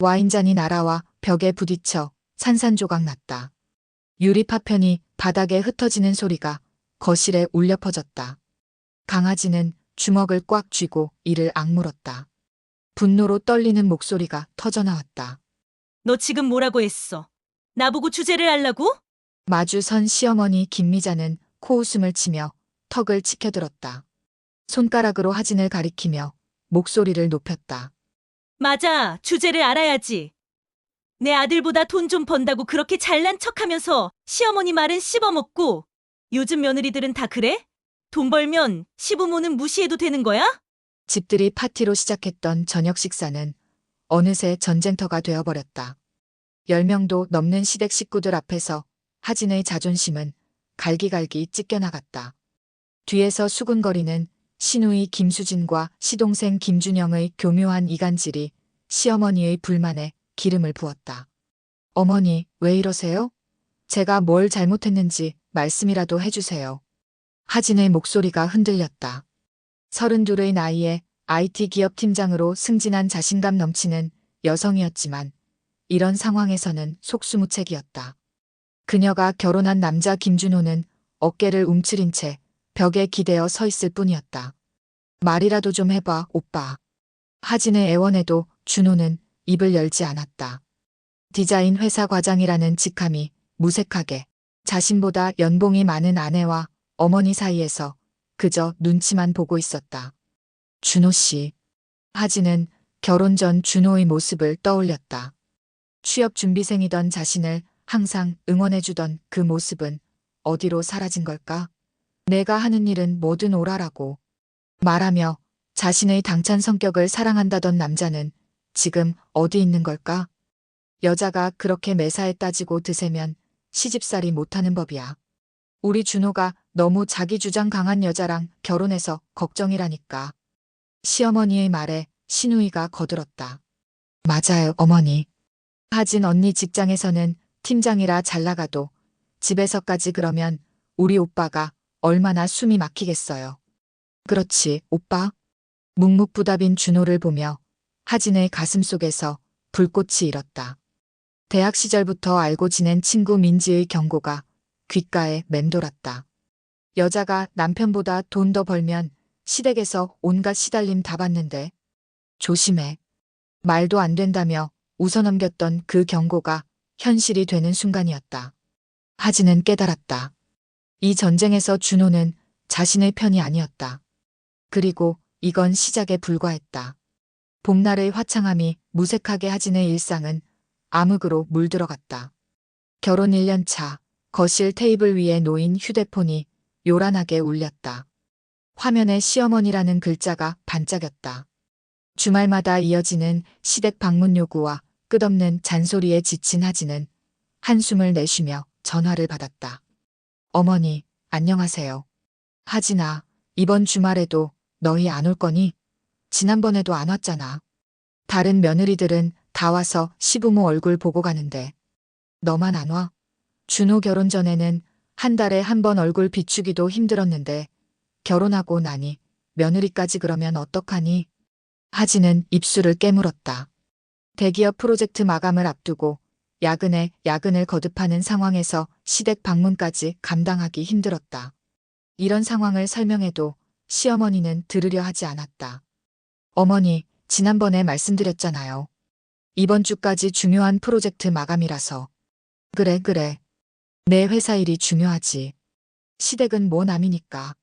와인잔이 날아와 벽에 부딪혀 산산조각 났다. 유리 파편이 바닥에 흩어지는 소리가 거실에 울려 퍼졌다. 강아지는 주먹을 꽉 쥐고 이를 악물었다. 분노로 떨리는 목소리가 터져나왔다. 너 지금 뭐라고 했어? 나보고 주제를 알라고? 마주 선 시어머니 김미자는 코웃음을 치며 턱을 치켜들었다. 손가락으로 하진을 가리키며 목소리를 높였다. 맞아, 주제를 알아야지. 내 아들보다 돈 좀 번다고 그렇게 잘난 척하면서 시어머니 말은 씹어먹고 요즘 며느리들은 다 그래? 돈 벌면 시부모는 무시해도 되는 거야? 집들이 파티로 시작했던 저녁 식사는 어느새 전쟁터가 되어버렸다. 10명도 넘는 시댁 식구들 앞에서 하진의 자존심은 갈기갈기 찢겨나갔다. 뒤에서 수군거리는 시누이 김수진과 시동생 김준영의 교묘한 이간질이 시어머니의 불만에 기름을 부었다. 어머니, 왜 이러세요? 제가 뭘 잘못했는지 말씀이라도 해주세요. 하진의 목소리가 흔들렸다. 32의 나이에 IT 기업 팀장으로 승진한 자신감 넘치는 여성이었지만 이런 상황에서는 속수무책이었다. 그녀가 결혼한 남자 김준호는 어깨를 움츠린 채 벽에 기대어 서 있을 뿐이었다. 말이라도 좀 해봐, 오빠. 하진의 애원에도 준호는 입을 열지 않았다. 디자인 회사 과장이라는 직함이 무색하게 자신보다 연봉이 많은 아내와 어머니 사이에서 그저 눈치만 보고 있었다. 준호 씨. 하진은 결혼 전 준호의 모습을 떠올렸다. 취업 준비생이던 자신을 항상 응원해주던 그 모습은 어디로 사라진 걸까? 내가 하는 일은 뭐든 오라라고 말하며 자신의 당찬 성격을 사랑한다던 남자는 지금 어디 있는 걸까? 여자가 그렇게 매사에 따지고 드세면 시집살이 못하는 법이야. 우리 준호가 너무 자기 주장 강한 여자랑 결혼해서 걱정이라니까. 시어머니의 말에 시누이가 거들었다. 맞아요, 어머니. 하진 언니 직장에서는 팀장이라 잘 나가도 집에서까지 그러면 우리 오빠가 얼마나 숨이 막히겠어요. 그렇지, 오빠. 묵묵부답인 준호를 보며 하진의 가슴속에서 불꽃이 일었다. 대학 시절부터 알고 지낸 친구 민지의 경고가 귓가에 맴돌았다. 여자가 남편보다 돈 더 벌면 시댁에서 온갖 시달림 다 받는데 조심해. 말도 안 된다며 웃어넘겼던 그 경고가 현실이 되는 순간이었다. 하진은 깨달았다. 이 전쟁에서 준호는 자신의 편이 아니었다. 그리고 이건 시작에 불과했다. 봄날의 화창함이 무색하게 하진의 일상은 암흑으로 물들어갔다. 결혼 1년 차 거실 테이블 위에 놓인 휴대폰이 요란하게 울렸다. 화면에 시어머니라는 글자가 반짝였다. 주말마다 이어지는 시댁 방문 요구와 끝없는 잔소리에 지친 하진은 한숨을 내쉬며 전화를 받았다. 어머니, 안녕하세요. 하진아, 이번 주말에도 너희 안 올 거니? 지난번에도 안 왔잖아. 다른 며느리들은 다 와서 시부모 얼굴 보고 가는데 너만 안 와? 준호 결혼 전에는 한 달에 한 번 얼굴 비추기도 힘들었는데 결혼하고 나니 며느리까지 그러면 어떡하니? 하진은 입술을 깨물었다. 대기업 프로젝트 마감을 앞두고 야근에 야근을 거듭하는 상황에서 시댁 방문까지 감당하기 힘들었다. 이런 상황을 설명해도 시어머니는 들으려 하지 않았다. 어머니, 지난번에 말씀드렸잖아요. 이번 주까지 중요한 프로젝트 마감이라서. 그래. 내 회사 일이 중요하지. 시댁은 뭐 남이니까.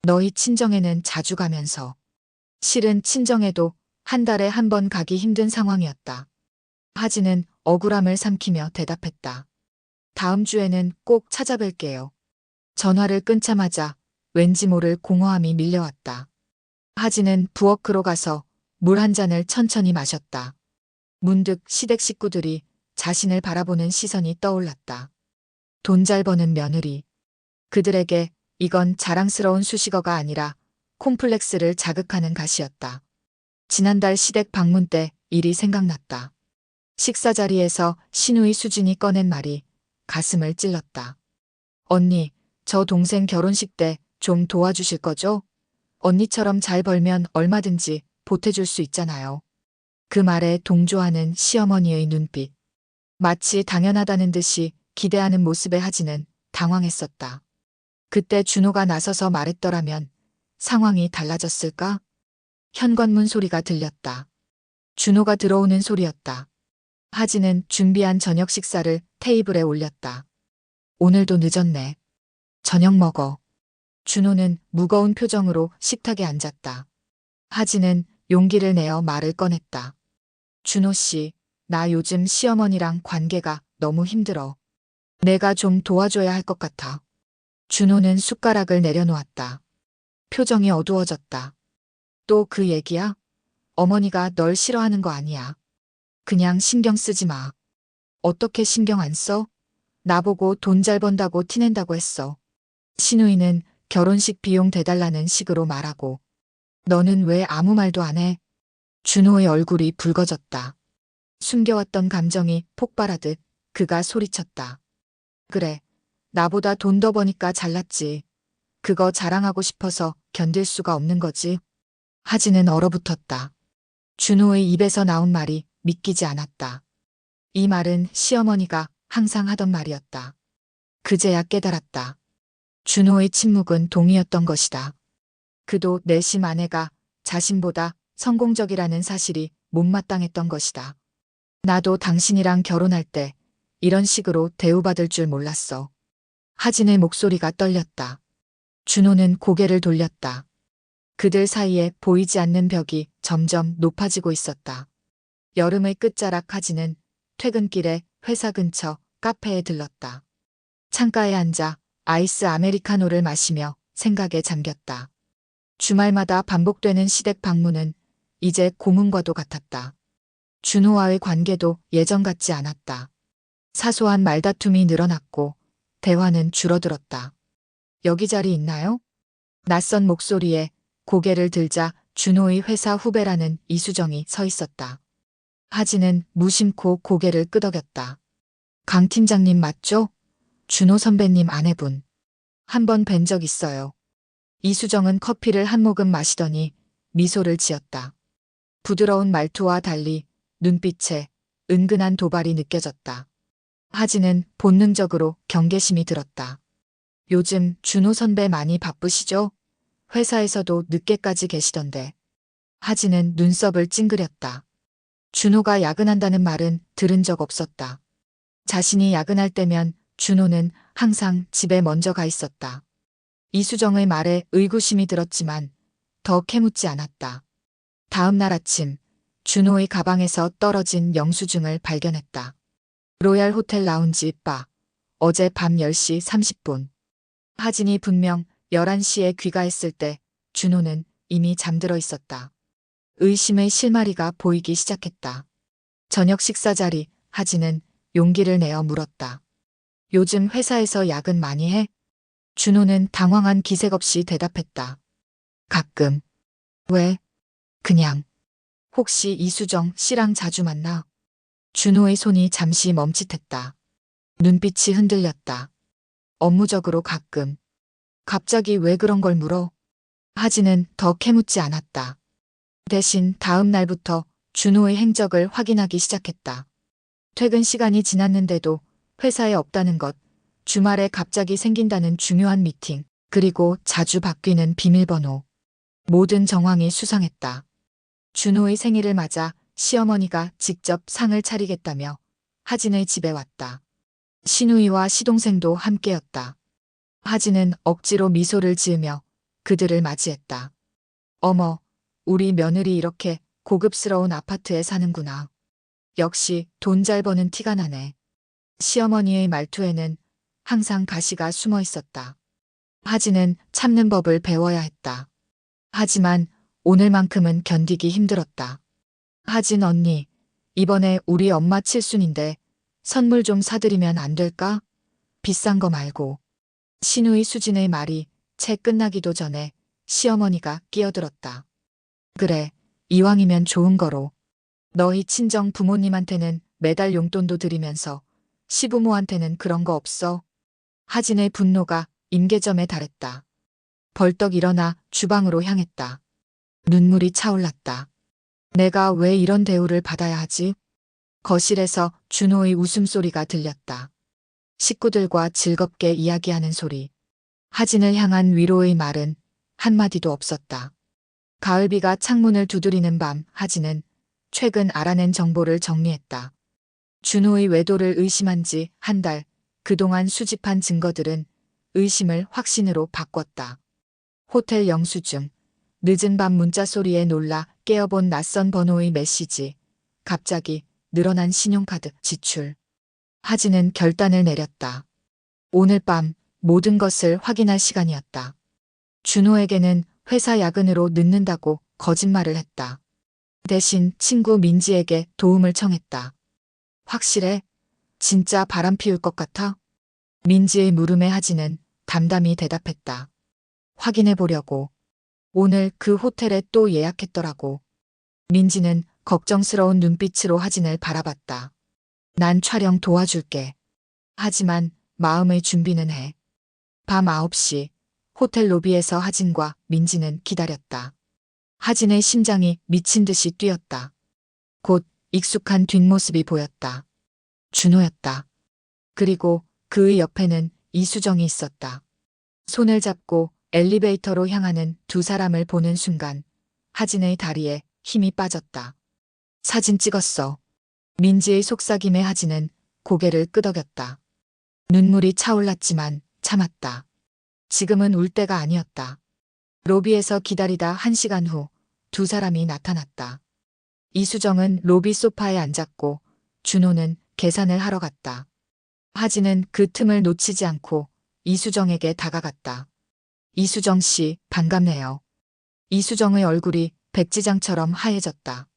너희 친정에는 자주 가면서. 실은 친정에도 한 달에 한 번 가기 힘든 상황이었다. 하진은 억울함을 삼키며 대답했다. 다음 주에는 꼭 찾아뵐게요. 전화를 끊자마자 왠지 모를 공허함이 밀려왔다. 하진은 부엌으로 가서 물 한 잔을 천천히 마셨다. 문득 시댁 식구들이 자신을 바라보는 시선이 떠올랐다. 돈 잘 버는 며느리. 그들에게 이건 자랑스러운 수식어가 아니라 콤플렉스를 자극하는 가시였다. 지난달 시댁 방문 때 일이 생각났다. 식사 자리에서 시누이 수진이 꺼낸 말이 가슴을 찔렀다. 언니, 저 동생 결혼식 때 좀 도와주실 거죠? 언니처럼 잘 벌면 얼마든지 보태줄 수 있잖아요. 그 말에 동조하는 시어머니의 눈빛. 마치 당연하다는 듯이 기대하는 모습에 하진은 당황했었다. 그때 준호가 나서서 말했더라면 상황이 달라졌을까? 현관문 소리가 들렸다. 준호가 들어오는 소리였다. 하진은 준비한 저녁 식사를 테이블에 올렸다. 오늘도 늦었네. 저녁 먹어. 준호는 무거운 표정으로 식탁에 앉았다. 하진은 용기를 내어 말을 꺼냈다. 준호 씨, 나 요즘 시어머니랑 관계가 너무 힘들어. 내가 좀 도와줘야 할 것 같아. 준호는 숟가락을 내려놓았다. 표정이 어두워졌다. 또 그 얘기야? 어머니가 널 싫어하는 거 아니야. 그냥 신경 쓰지 마. 어떻게 신경 안 써? 나보고 돈 잘 번다고 티낸다고 했어. 신우이는 결혼식 비용 대달라는 식으로 말하고. 너는 왜 아무 말도 안 해? 준호의 얼굴이 붉어졌다. 숨겨왔던 감정이 폭발하듯 그가 소리쳤다. 그래, 나보다 돈 더 버니까 잘났지. 그거 자랑하고 싶어서 견딜 수가 없는 거지. 하진은 얼어붙었다. 준호의 입에서 나온 말이 믿기지 않았다. 이 말은 시어머니가 항상 하던 말이었다. 그제야 깨달았다. 준호의 침묵은 동의였던 것이다. 그도 내심 아내가 자신보다 성공적이라는 사실이 못마땅했던 것이다. 나도 당신이랑 결혼할 때 이런 식으로 대우받을 줄 몰랐어. 하진의 목소리가 떨렸다. 준호는 고개를 돌렸다. 그들 사이에 보이지 않는 벽이 점점 높아지고 있었다. 여름의 끝자락 하진은 퇴근길에 회사 근처 카페에 들렀다. 창가에 앉아 아이스 아메리카노를 마시며 생각에 잠겼다. 주말마다 반복되는 시댁 방문은 이제 고문과도 같았다. 준호와의 관계도 예전 같지 않았다. 사소한 말다툼이 늘어났고 대화는 줄어들었다. 여기 자리 있나요? 낯선 목소리에 고개를 들자 준호의 회사 후배라는 이수정이 서 있었다. 하진은 무심코 고개를 끄덕였다. 강 팀장님 맞죠? 준호 선배님 아내분. 한 번 뵌 적 있어요. 이수정은 커피를 한 모금 마시더니 미소를 지었다. 부드러운 말투와 달리 눈빛에 은근한 도발이 느껴졌다. 하진은 본능적으로 경계심이 들었다. 요즘 준호 선배 많이 바쁘시죠? 회사에서도 늦게까지 계시던데. 하진은 눈썹을 찡그렸다. 준호가 야근한다는 말은 들은 적 없었다. 자신이 야근할 때면 준호는 항상 집에 먼저 가 있었다. 이수정의 말에 의구심이 들었지만 더 캐묻지 않았다. 다음 날 아침 준호의 가방에서 떨어진 영수증을 발견했다. 로얄 호텔 라운지 바. 어제 밤 10시 30분. 하진이 분명 11시에 귀가했을 때 준호는 이미 잠들어 있었다. 의심의 실마리가 보이기 시작했다. 저녁 식사 자리 하진은 용기를 내어 물었다. 요즘 회사에서 야근 많이 해? 준호는 당황한 기색 없이 대답했다. 가끔. 왜? 그냥. 혹시 이수정 씨랑 자주 만나? 준호의 손이 잠시 멈칫했다. 눈빛이 흔들렸다. 업무적으로 가끔. 갑자기 왜 그런 걸 물어? 하진은 더 캐묻지 않았다. 대신 다음 날부터 준호의 행적을 확인하기 시작했다. 퇴근 시간이 지났는데도 회사에 없다는 것, 주말에 갑자기 생긴다는 중요한 미팅, 그리고 자주 바뀌는 비밀번호. 모든 정황이 수상했다. 준호의 생일을 맞아 시어머니가 직접 상을 차리겠다며 하진의 집에 왔다. 신우이와 시동생도 함께였다. 하진은 억지로 미소를 지으며 그들을 맞이했다. 어머, 우리 며느리 이렇게 고급스러운 아파트에 사는구나. 역시 돈 잘 버는 티가 나네. 시어머니의 말투에는 항상 가시가 숨어 있었다. 하진은 참는 법을 배워야 했다. 하지만 오늘만큼은 견디기 힘들었다. 하진 언니, 이번에 우리 엄마 칠순인데 선물 좀 사드리면 안 될까? 비싼 거 말고. 신우이 수진의 말이 채 끝나기도 전에 시어머니가 끼어들었다. 그래, 이왕이면 좋은 거로. 너희 친정 부모님한테는 매달 용돈도 드리면서 시부모한테는 그런 거 없어? 하진의 분노가 임계점에 달했다. 벌떡 일어나 주방으로 향했다. 눈물이 차올랐다. 내가 왜 이런 대우를 받아야 하지? 거실에서 준호의 웃음소리가 들렸다. 식구들과 즐겁게 이야기하는 소리. 하진을 향한 위로의 말은 한마디도 없었다. 가을비가 창문을 두드리는 밤 하진은 최근 알아낸 정보를 정리했다. 준호의 외도를 의심한 지 한 달, 그동안 수집한 증거들은 의심을 확신으로 바꿨다. 호텔 영수증, 늦은 밤 문자 소리에 놀라 깨어본 낯선 번호의 메시지, 갑자기 늘어난 신용카드 지출. 하진은 결단을 내렸다. 오늘 밤 모든 것을 확인할 시간이었다. 준호에게는 회사 야근으로 늦는다고 거짓말을 했다. 대신 친구 민지에게 도움을 청했다. 확실해? 진짜 바람 피울 것 같아? 민지의 물음에 하진은 담담히 대답했다. 확인해 보려고. 오늘 그 호텔에 또 예약했더라고. 민지는 걱정스러운 눈빛으로 하진을 바라봤다. 난 촬영 도와줄게. 하지만 마음의 준비는 해. 밤 9시 호텔 로비에서 하진과 민지는 기다렸다. 하진의 심장이 미친 듯이 뛰었다. 곧 익숙한 뒷모습이 보였다. 준호였다. 그리고 그의 옆에는 이수정이 있었다. 손을 잡고 엘리베이터로 향하는 두 사람을 보는 순간 하진의 다리에 힘이 빠졌다. 사진 찍었어. 민지의 속삭임에 하진은 고개를 끄덕였다. 눈물이 차올랐지만 참았다. 지금은 울 때가 아니었다. 로비에서 기다리다 1시간 후 두 사람이 나타났다. 이수정은 로비 소파에 앉았고 준호는 계산을 하러 갔다. 하진은 그 틈을 놓치지 않고 이수정에게 다가갔다. 이수정 씨, 반갑네요. 이수정의 얼굴이 백지장처럼 하얘졌다.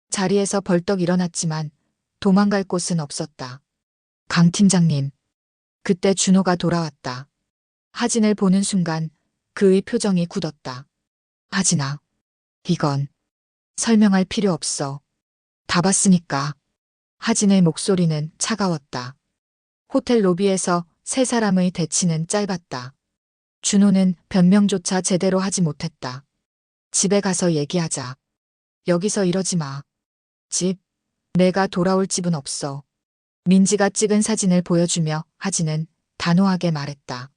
자리에서 벌떡 일어났지만 도망갈 곳은 없었다. 강 팀장님. 그때 준호가 돌아왔다. 하진을 보는 순간 그의 표정이 굳었다. 하진아, 이건 설명할 필요 없어. 다 봤으니까. 하진의 목소리는 차가웠다. 호텔 로비에서 세 사람의 대치는 짧았다. 준호는 변명조차 제대로 하지 못했다. 집에 가서 얘기하자. 여기서 이러지 마. 집? 내가 돌아올 집은 없어. 민지가 찍은 사진을 보여주며 하진은 단호하게 말했다.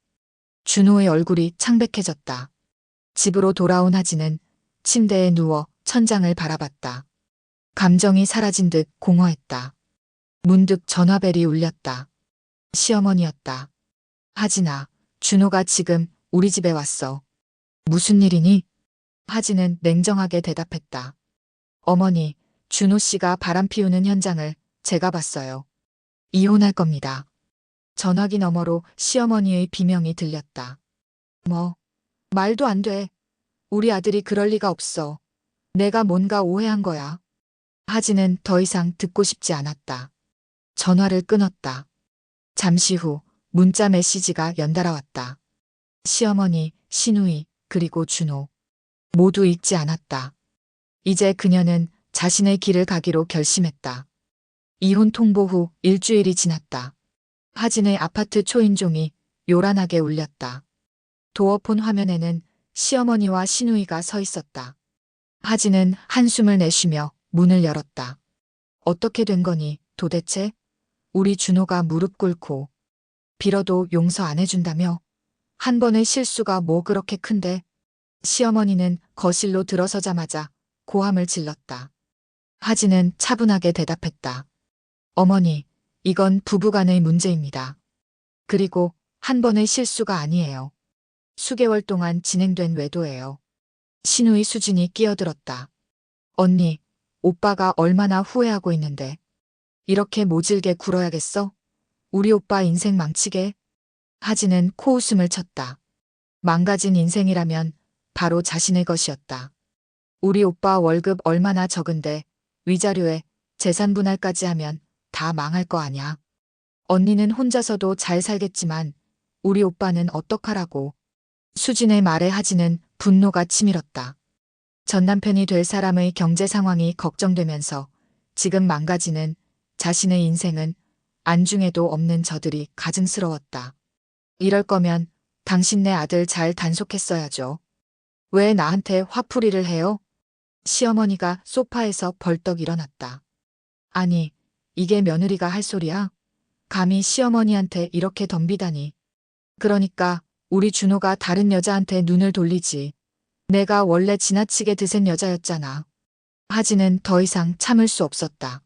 준호의 얼굴이 창백해졌다. 집으로 돌아온 하진은 침대에 누워 천장을 바라봤다. 감정이 사라진 듯 공허했다. 문득 전화벨이 울렸다. 시어머니였다. 하진아, 준호가 지금 우리 집에 왔어. 무슨 일이니? 하진은 냉정하게 대답했다. 어머니, 준호 씨가 바람 피우는 현장을 제가 봤어요. 이혼할 겁니다. 전화기 너머로 시어머니의 비명이 들렸다. 뭐? 말도 안 돼. 우리 아들이 그럴 리가 없어. 내가 뭔가 오해한 거야. 하진은 더 이상 듣고 싶지 않았다. 전화를 끊었다. 잠시 후 문자 메시지가 연달아 왔다. 시어머니, 신우이, 그리고 준호. 모두 읽지 않았다. 이제 그녀는 자신의 길을 가기로 결심했다. 이혼 통보 후 일주일이 지났다. 하진의 아파트 초인종이 요란하게 울렸다. 도어폰 화면에는 시어머니와 신우이가 서 있었다. 하진은 한숨을 내쉬며 문을 열었다. 어떻게 된 거니, 도대체? 우리 준호가 무릎 꿇고 빌어도 용서 안 해준다며? 한 번의 실수가 뭐 그렇게 큰데? 시어머니는 거실로 들어서자마자 고함을 질렀다. 하진은 차분하게 대답했다. 어머니, 이건 부부간의 문제입니다. 그리고 한 번의 실수가 아니에요. 수개월 동안 진행된 외도예요. 신우이 수진이 끼어들었다. 언니, 오빠가 얼마나 후회하고 있는데. 이렇게 모질게 굴어야겠어? 우리 오빠 인생 망치게? 하진은 코웃음을 쳤다. 망가진 인생이라면 바로 자신의 것이었다. 우리 오빠 월급 얼마나 적은데 위자료에 재산 분할까지 하면 다 망할 거 아냐. 언니는 혼자서도 잘 살겠지만 우리 오빠는 어떡하라고. 수진의 말에 하진은 분노가 치밀었다. 전 남편이 될 사람의 경제 상황이 걱정되면서 지금 망가지는 자신의 인생은 안중에도 없는 저들이 가증스러웠다. 이럴 거면 당신네 아들 잘 단속했어야죠. 왜 나한테 화풀이를 해요? 시어머니가 소파에서 벌떡 일어났다. 아니, 이게 며느리가 할 소리야? 감히 시어머니한테 이렇게 덤비다니. 그러니까 우리 준호가 다른 여자한테 눈을 돌리지. 내가 원래 지나치게 드센 여자였잖아. 하지는 더 이상 참을 수 없었다.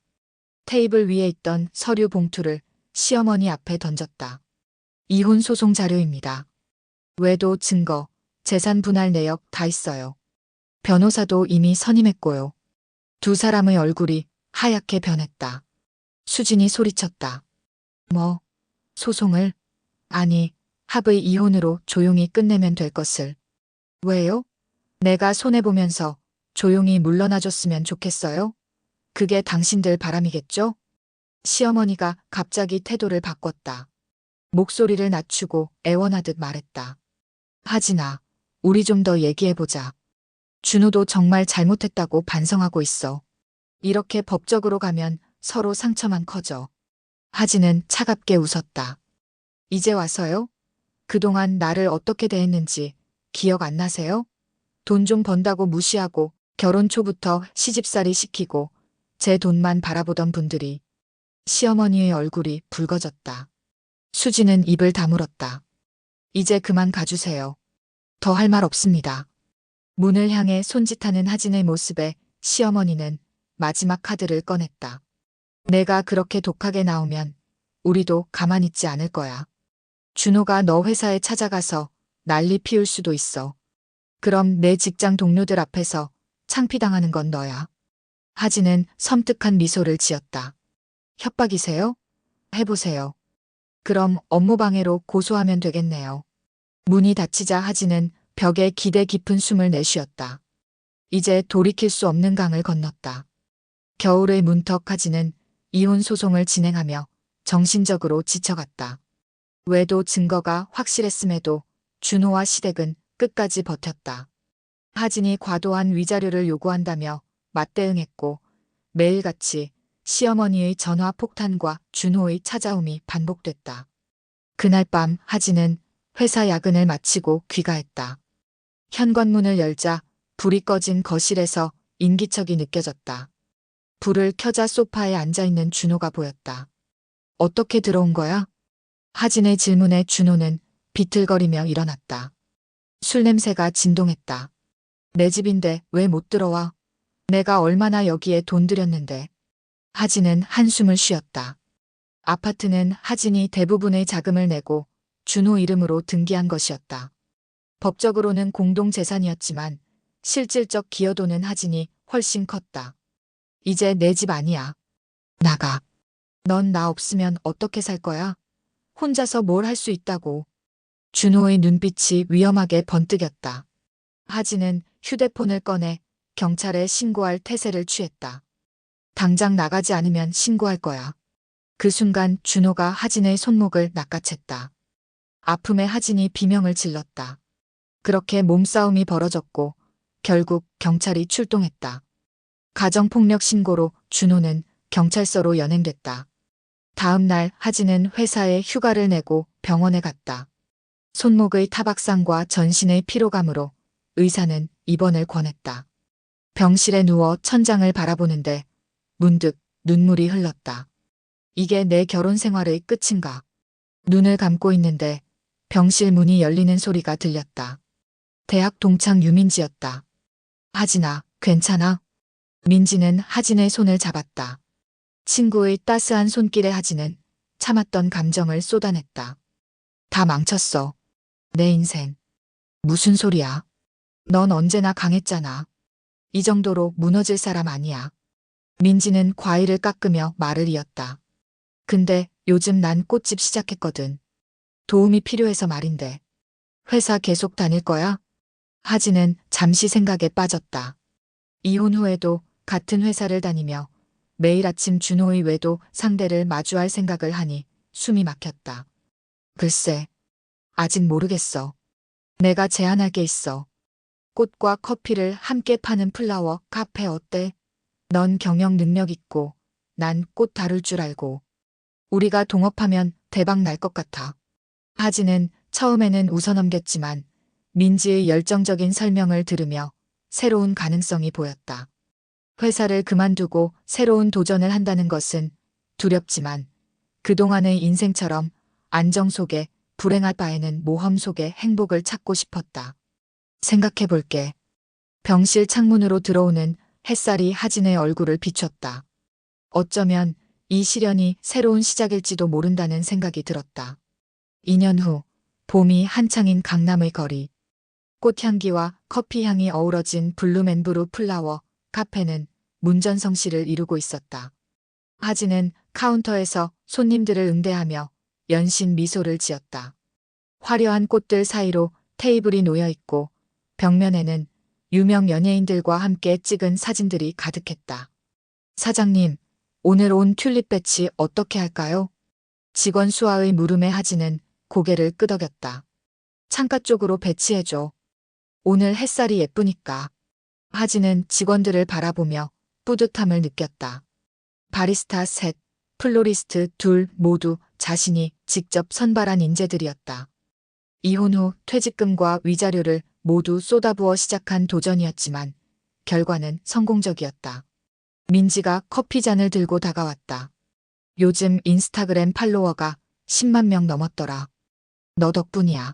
테이블 위에 있던 서류 봉투를 시어머니 앞에 던졌다. 이혼 소송 자료입니다. 외도 증거, 재산 분할 내역 다 있어요. 변호사도 이미 선임했고요. 두 사람의 얼굴이 하얗게 변했다. 수진이 소리쳤다. 뭐, 소송을? 아니, 합의 이혼으로 조용히 끝내면 될 것을. 왜요? 내가 손해보면서 조용히 물러나줬으면 좋겠어요? 그게 당신들 바람이겠죠? 시어머니가 갑자기 태도를 바꿨다. 목소리를 낮추고 애원하듯 말했다. 하진아, 우리 좀 더 얘기해보자. 준호도 정말 잘못했다고 반성하고 있어. 이렇게 법적으로 가면 서로 상처만 커져. 하진은 차갑게 웃었다. 이제 와서요? 그동안 나를 어떻게 대했는지 기억 안 나세요? 돈 좀 번다고 무시하고 결혼 초부터 시집살이 시키고 제 돈만 바라보던 분들이. 시어머니의 얼굴이 붉어졌다. 수지는 입을 다물었다. 이제 그만 가주세요. 더 할 말 없습니다. 문을 향해 손짓하는 하진의 모습에 시어머니는 마지막 카드를 꺼냈다. 내가 그렇게 독하게 나오면 우리도 가만히 있지 않을 거야. 준호가 너 회사에 찾아가서 난리 피울 수도 있어. 그럼 내 직장 동료들 앞에서 창피당하는 건 너야. 하진은 섬뜩한 미소를 지었다. 협박이세요? 해보세요. 그럼 업무방해로 고소하면 되겠네요. 문이 닫히자 하진은 벽에 기대 깊은 숨을 내쉬었다. 이제 돌이킬 수 없는 강을 건넜다. 겨울의 문턱 하진은 이혼 소송을 진행하며 정신적으로 지쳐갔다. 외도 증거가 확실했음에도 준호와 시댁은 끝까지 버텼다. 하진이 과도한 위자료를 요구한다며 맞대응했고 매일같이 시어머니의 전화 폭탄과 준호의 찾아옴이 반복됐다. 그날 밤 하진은 회사 야근을 마치고 귀가했다. 현관문을 열자 불이 꺼진 거실에서 인기척이 느껴졌다. 불을 켜자 소파에 앉아있는 준호가 보였다. 어떻게 들어온 거야? 하진의 질문에 준호는 비틀거리며 일어났다. 술 냄새가 진동했다. 내 집인데 왜 못 들어와? 내가 얼마나 여기에 돈 들였는데. 하진은 한숨을 쉬었다. 아파트는 하진이 대부분의 자금을 내고 준호 이름으로 등기한 것이었다. 법적으로는 공동재산이었지만 실질적 기여도는 하진이 훨씬 컸다. 이제 내 집 아니야. 나가. 넌 나 없으면 어떻게 살 거야? 혼자서 뭘 할 수 있다고. 준호의 눈빛이 위험하게 번뜩였다. 하진은 휴대폰을 꺼내 경찰에 신고할 태세를 취했다. 당장 나가지 않으면 신고할 거야. 그 순간 준호가 하진의 손목을 낚아챘다. 아픔에 하진이 비명을 질렀다. 그렇게 몸싸움이 벌어졌고 결국 경찰이 출동했다. 가정폭력 신고로 준호는 경찰서로 연행됐다. 다음 날 하진은 회사에 휴가를 내고 병원에 갔다. 손목의 타박상과 전신의 피로감으로 의사는 입원을 권했다. 병실에 누워 천장을 바라보는데 문득 눈물이 흘렀다. 이게 내 결혼 생활의 끝인가? 눈을 감고 있는데 병실 문이 열리는 소리가 들렸다. 대학 동창 유민지였다. 하진아, 괜찮아? 민지는 하진의 손을 잡았다. 친구의 따스한 손길에 하진은 참았던 감정을 쏟아냈다. 다 망쳤어. 내 인생. 무슨 소리야? 넌 언제나 강했잖아. 이 정도로 무너질 사람 아니야. 민지는 과일을 깎으며 말을 이었다. 근데 요즘 난 꽃집 시작했거든. 도움이 필요해서 말인데. 회사 계속 다닐 거야? 하진은 잠시 생각에 빠졌다. 이혼 후에도 같은 회사를 다니며 매일 아침 준호의 외도 상대를 마주할 생각을 하니 숨이 막혔다. 글쎄, 아직 모르겠어. 내가 제안할 게 있어. 꽃과 커피를 함께 파는 플라워 카페 어때? 넌 경영 능력 있고 난 꽃 다룰 줄 알고. 우리가 동업하면 대박 날 것 같아. 하진은 처음에는 웃어넘겼지만 민지의 열정적인 설명을 들으며 새로운 가능성이 보였다. 회사를 그만두고 새로운 도전을 한다는 것은 두렵지만 그동안의 인생처럼 안정 속에 불행할 바에는 모험 속에 행복을 찾고 싶었다. 생각해 볼게. 병실 창문으로 들어오는 햇살이 하진의 얼굴을 비췄다. 어쩌면 이 시련이 새로운 시작일지도 모른다는 생각이 들었다. 2년 후 봄이 한창인 강남의 거리. 꽃향기와 커피향이 어우러진 블룸앤브루 플라워 카페는 문전성시를 이루고 있었다. 하진은 카운터에서 손님들을 응대하며 연신 미소를 지었다. 화려한 꽃들 사이로 테이블이 놓여 있고 벽면에는 유명 연예인들과 함께 찍은 사진들이 가득했다. 사장님, 오늘 온 튤립 배치 어떻게 할까요? 직원 수아의 물음에 하진은 고개를 끄덕였다. 창가 쪽으로 배치해줘. 오늘 햇살이 예쁘니까. 하진은 직원들을 바라보며 뿌듯함을 느꼈다. 바리스타 셋, 플로리스트 둘 모두 자신이 직접 선발한 인재들이었다. 이혼 후 퇴직금과 위자료를 모두 쏟아부어 시작한 도전이었지만 결과는 성공적이었다. 민지가 커피잔을 들고 다가왔다. 요즘 인스타그램 팔로워가 10만 명 넘었더라. 너 덕분이야.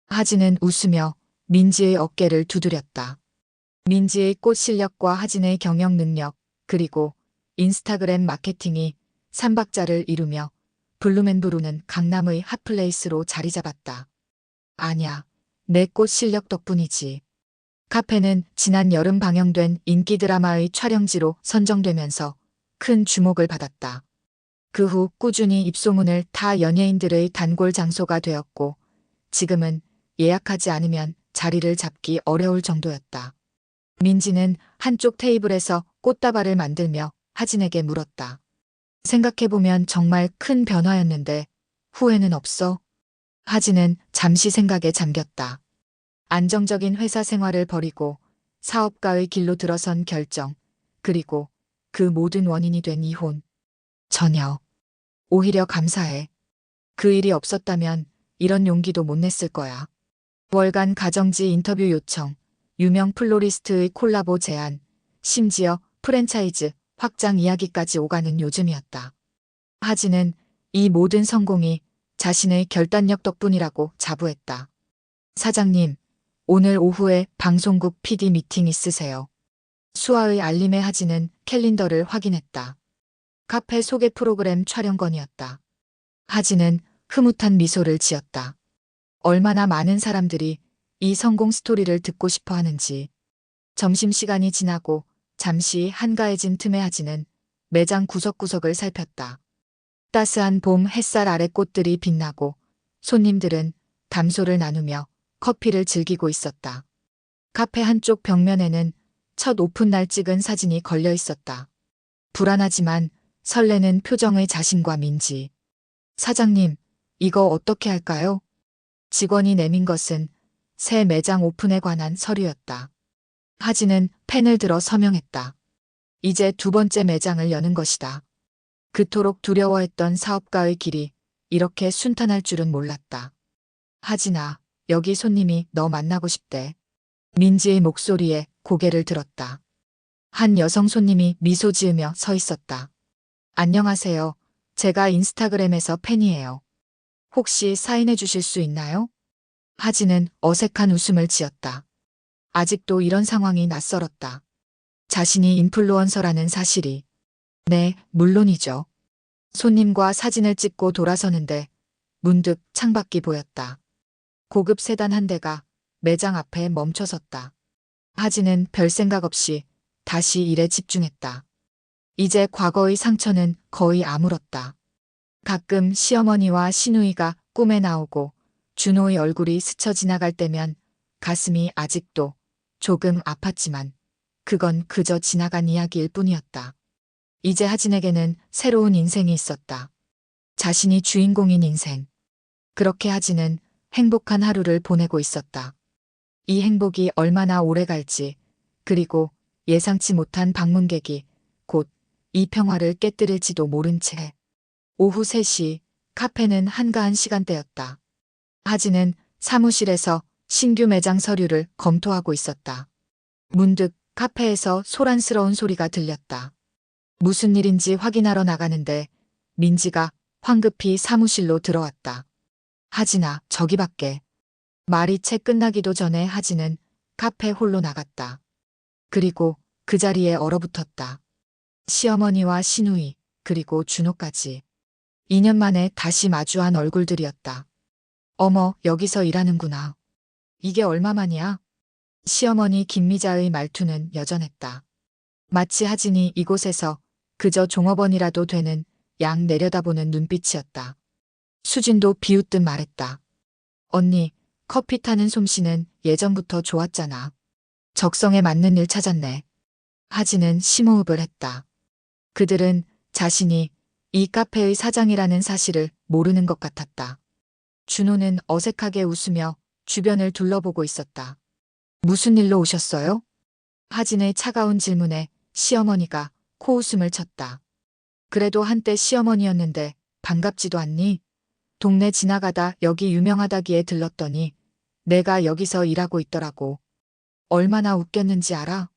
하진은 웃으며 민지의 어깨를 두드렸다. 민지의 꽃 실력과 하진의 경영 능력, 그리고 인스타그램 마케팅이 삼박자를 이루며 블룸앤브루는 강남의 핫플레이스로 자리 잡았다. 아냐, 내 꽃 실력 덕분이지. 카페는 지난 여름 방영된 인기 드라마의 촬영지로 선정되면서 큰 주목을 받았다. 그 후 꾸준히 입소문을 타 연예인들의 단골 장소가 되었고 지금은 예약하지 않으면 자리를 잡기 어려울 정도였다. 민지는 한쪽 테이블에서 꽃다발을 만들며 하진에게 물었다. 생각해보면 정말 큰 변화였는데 후회는 없어? 하진은 잠시 생각에 잠겼다. 안정적인 회사 생활을 버리고 사업가의 길로 들어선 결정, 그리고 그 모든 원인이 된 이혼. 전혀. 오히려 감사해. 그 일이 없었다면 이런 용기도 못 냈을 거야. 월간 가정지 인터뷰 요청, 유명 플로리스트의 콜라보 제안, 심지어 프랜차이즈 확장 이야기까지 오가는 요즘이었다. 하진은 이 모든 성공이 자신의 결단력 덕분이라고 자부했다. 사장님, 오늘 오후에 방송국 PD 미팅 있으세요. 수아의 알림에 하진은 캘린더를 확인했다. 카페 소개 프로그램 촬영건이었다. 하진은 흐뭇한 미소를 지었다. 얼마나 많은 사람들이 이 성공 스토리를 듣고 싶어 하는지. 점심시간이 지나고 잠시 한가해진 틈에 하진은 매장 구석구석을 살폈다. 따스한 봄 햇살 아래 꽃들이 빛나고 손님들은 담소를 나누며 커피를 즐기고 있었다. 카페 한쪽 벽면에는 첫 오픈날 찍은 사진이 걸려 있었다. 불안하지만 설레는 표정의 자신과 민지. 사장님, 이거 어떻게 할까요? 직원이 내민 것은 새 매장 오픈에 관한 서류였다. 하진은 펜을 들어 서명했다. 이제 두 번째 매장을 여는 것이다. 그토록 두려워했던 사업가의 길이 이렇게 순탄할 줄은 몰랐다. 하진아, 여기 손님이 너 만나고 싶대. 민지의 목소리에 고개를 들었다. 한 여성 손님이 미소 지으며 서 있었다. 안녕하세요. 제가 인스타그램에서 팬이에요. 혹시 사인해 주실 수 있나요? 하진은 어색한 웃음을 지었다. 아직도 이런 상황이 낯설었다. 자신이 인플루언서라는 사실이. 네, 물론이죠. 손님과 사진을 찍고 돌아서는데 문득 창밖이 보였다. 고급 세단 한 대가 매장 앞에 멈춰섰다. 하진은 별 생각 없이 다시 일에 집중했다. 이제 과거의 상처는 거의 아물었다. 가끔 시어머니와 시누이가 꿈에 나오고 준호의 얼굴이 스쳐 지나갈 때면 가슴이 아직도 조금 아팠지만 그건 그저 지나간 이야기일 뿐이었다. 이제 하진에게는 새로운 인생이 있었다. 자신이 주인공인 인생. 그렇게 하진은 행복한 하루를 보내고 있었다. 이 행복이 얼마나 오래 갈지, 그리고 예상치 못한 방문객이 곧 이 평화를 깨뜨릴지도 모른 채. 오후 3시 카페는 한가한 시간대였다. 하진은 사무실에서 신규 매장 서류를 검토하고 있었다. 문득 카페에서 소란스러운 소리가 들렸다. 무슨 일인지 확인하러 나가는데 민지가 황급히 사무실로 들어왔다. 하진아, 저기 밖에. 말이 채 끝나기도 전에 하진은 카페 홀로 나갔다. 그리고 그 자리에 얼어붙었다. 시어머니와 시누이, 그리고 준호까지. 2년 만에 다시 마주한 얼굴들이었다. 어머, 여기서 일하는구나. 이게 얼마만이야? 시어머니 김미자의 말투는 여전했다. 마치 하진이 이곳에서 그저 종업원이라도 되는 양 내려다보는 눈빛이었다. 수진도 비웃듯 말했다. 언니, 커피 타는 솜씨는 예전부터 좋았잖아. 적성에 맞는 일 찾았네. 하진은 심호흡을 했다. 그들은 자신이 이 카페의 사장이라는 사실을 모르는 것 같았다. 준호는 어색하게 웃으며 주변을 둘러보고 있었다. 무슨 일로 오셨어요? 하진의 차가운 질문에 시어머니가 코웃음을 쳤다. 그래도 한때 시어머니였는데 반갑지도 않니? 동네 지나가다 여기 유명하다기에 들렀더니 내가 여기서 일하고 있더라고. 얼마나 웃겼는지 알아?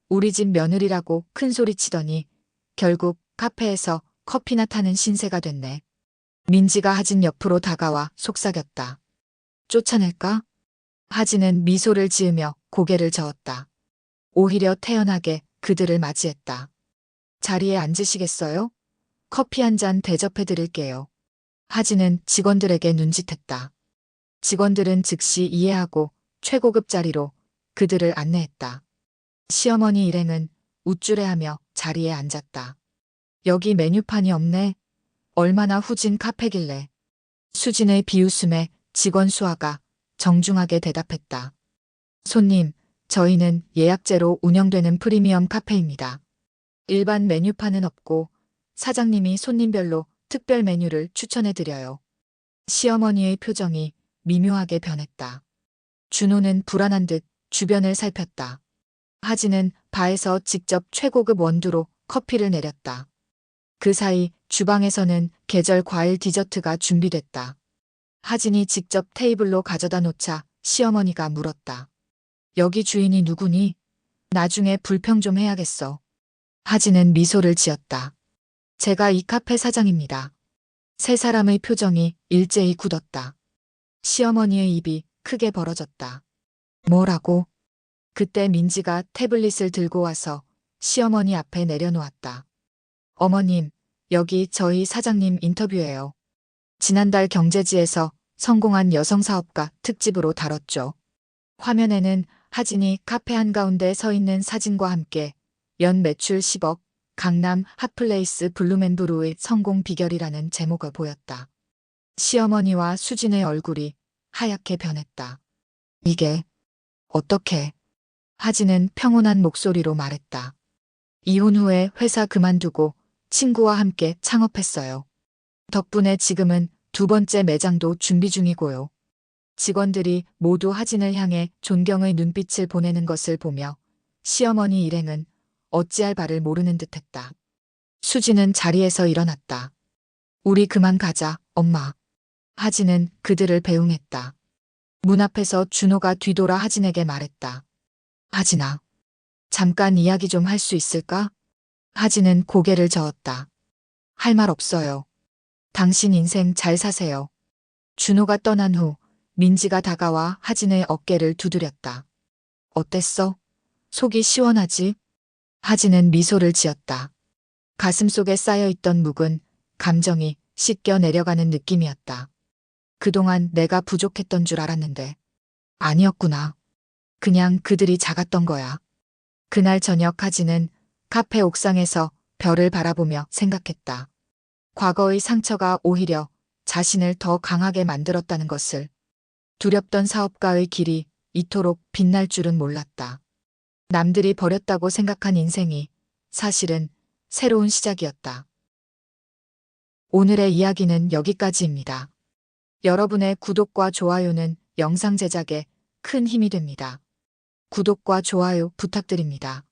우리 집 며느리라고 큰 소리 치더니 결국 카페에서 커피나 타는 신세가 됐네. 민지가 하진 옆으로 다가와 속삭였다. 쫓아낼까? 하진은 미소를 지으며 고개를 저었다. 오히려 태연하게 그들을 맞이했다. 자리에 앉으시겠어요? 커피 한 잔 대접해 드릴게요. 하진은 직원들에게 눈짓했다. 직원들은 즉시 이해하고 최고급 자리로 그들을 안내했다. 시어머니 일행은 우쭐해하며 자리에 앉았다. 여기 메뉴판이 없네. 얼마나 후진 카페길래. 수진의 비웃음에 직원 수아가 정중하게 대답했다. 손님, 저희는 예약제로 운영되는 프리미엄 카페입니다. 일반 메뉴판은 없고 사장님이 손님별로 특별 메뉴를 추천해드려요. 시어머니의 표정이 미묘하게 변했다. 준호는 불안한 듯 주변을 살폈다. 하진은 바에서 직접 최고급 원두로 커피를 내렸다. 그 사이 주방에서는 계절 과일 디저트가 준비됐다. 하진이 직접 테이블로 가져다 놓자 시어머니가 물었다. 여기 주인이 누구니? 나중에 불평 좀 해야겠어. 하진은 미소를 지었다. 제가 이 카페 사장입니다. 세 사람의 표정이 일제히 굳었다. 시어머니의 입이 크게 벌어졌다. 뭐라고? 그때 민지가 태블릿을 들고 와서 시어머니 앞에 내려놓았다. 어머님, 여기 저희 사장님 인터뷰예요. 지난달 경제지에서 성공한 여성사업가 특집으로 다뤘죠. 화면에는 하진이 카페 한가운데 서 있는 사진과 함께 연 매출 10억, 강남 핫플레이스 블루맨브루의 성공 비결이라는 제목을 보였다. 시어머니와 수진의 얼굴이 하얗게 변했다. 이게 어떻게? 하진은 평온한 목소리로 말했다. 이혼 후에 회사 그만두고 친구와 함께 창업했어요. 덕분에 지금은 두 번째 매장도 준비 중이고요. 직원들이 모두 하진을 향해 존경의 눈빛을 보내는 것을 보며 시어머니 일행은 어찌할 바를 모르는 듯했다. 수진은 자리에서 일어났다. 우리 그만 가자, 엄마. 하진은 그들을 배웅했다. 문 앞에서 준호가 뒤돌아 하진에게 말했다. 하진아, 잠깐 이야기 좀 할 수 있을까? 하진은 고개를 저었다. 할 말 없어요. 당신 인생 잘 사세요. 준호가 떠난 후 민지가 다가와 하진의 어깨를 두드렸다. 어땠어? 속이 시원하지? 하진은 미소를 지었다. 가슴속에 쌓여있던 묵은 감정이 씻겨 내려가는 느낌이었다. 그동안 내가 부족했던 줄 알았는데 아니었구나. 그냥 그들이 작았던 거야. 그날 저녁 하진은 카페 옥상에서 별을 바라보며 생각했다. 과거의 상처가 오히려 자신을 더 강하게 만들었다는 것을. 두렵던 사업가의 길이 이토록 빛날 줄은 몰랐다. 남들이 버렸다고 생각한 인생이 사실은 새로운 시작이었다. 오늘의 이야기는 여기까지입니다. 여러분의 구독과 좋아요는 영상 제작에 큰 힘이 됩니다. 구독과 좋아요 부탁드립니다.